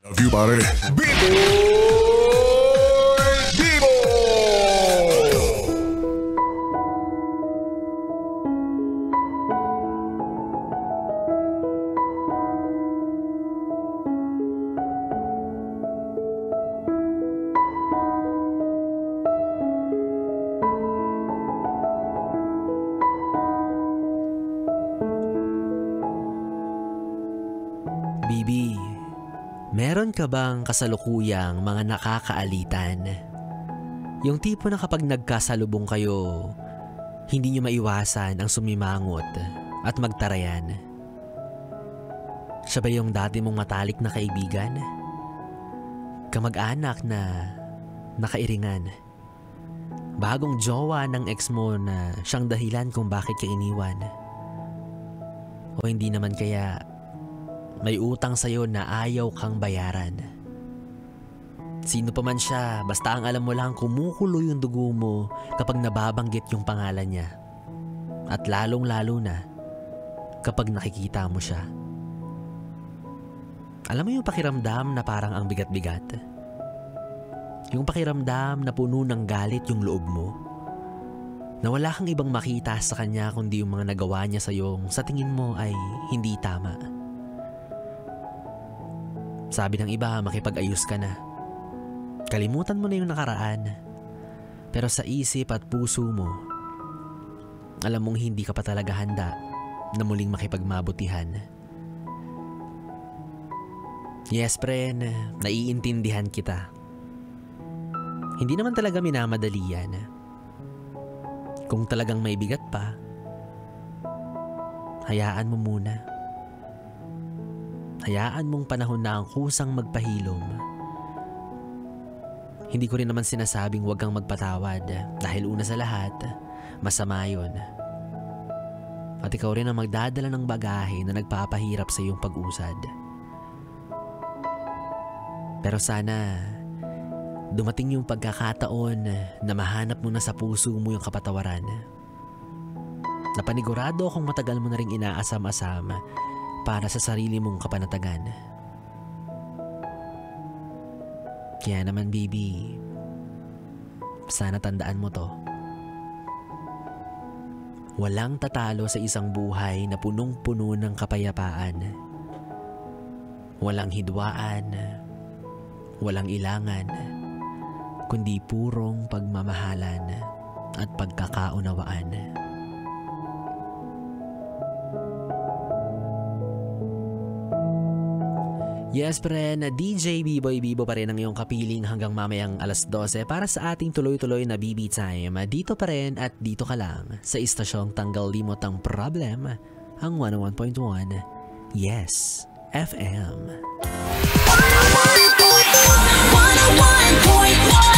Love you, pare. Bibo! Bibo! Bibi, meron ka bang kasalukuyang mga nakakaalitan? Yung tipo na kapag nagkasalubong kayo, hindi nyo maiwasan ang sumimangot at magtarayan. Siya ba yung dati mong matalik na kaibigan? Kamag-anak na nakairingan? Bagong jowa ng ex mo na siyang dahilan kung bakit ka iniwan? O hindi naman kaya may utang sa'yo na ayaw kang bayaran? Sino pa man siya, basta ang alam mo lang kumukulo yung dugo mo kapag nababanggit yung pangalan niya. At lalong-lalo na kapag nakikita mo siya. Alam mo yung pakiramdam na parang ang bigat-bigat? Yung pakiramdam na puno ng galit yung loob mo? Na wala kang ibang makita sa kanya kundi yung mga nagawa niya sa'yo sa tingin mo ay hindi tama. Sabi ng iba, makipag-ayos ka na. Kalimutan mo na yung nakaraan. Pero sa isip at puso mo, alam mong hindi ka pa talaga handa na muling makipagmabutihan. Yes, friend, naiintindihan kita. Hindi naman talaga minamadali yan. Kung talagang may bigat pa, hayaan mo muna. Hayaan mong panahon na ang kusang magpahilom. Hindi ko rin naman sinasabing huwag kang magpatawad dahil una sa lahat, masama yun. At ikaw rin ang magdadala ng bagahe na nagpapahirap sa iyong pag-usad. Pero sana dumating yung pagkakataon na mahanap mo na sa puso mo yung kapatawaran. Napanigurado akong matagal mo na ring inaasam-asam para sa sarili mong kapanatagan. Kaya naman, baby, sana tandaan mo to. Walang tatalo sa isang buhay na punong-puno ng kapayapaan. Walang hidwaan, walang ilangan, kundi purong pagmamahalan at pagkakaunawaan. Yes, friend, DJ B-Boy Bibo pa rin ang iyong kapiling hanggang mamayang alas 12 para sa ating tuloy-tuloy na BB Time. Dito pa rin at dito ka lang sa istasyong tanggal limot ang problem, ang 101.1 Yes FM. 101.1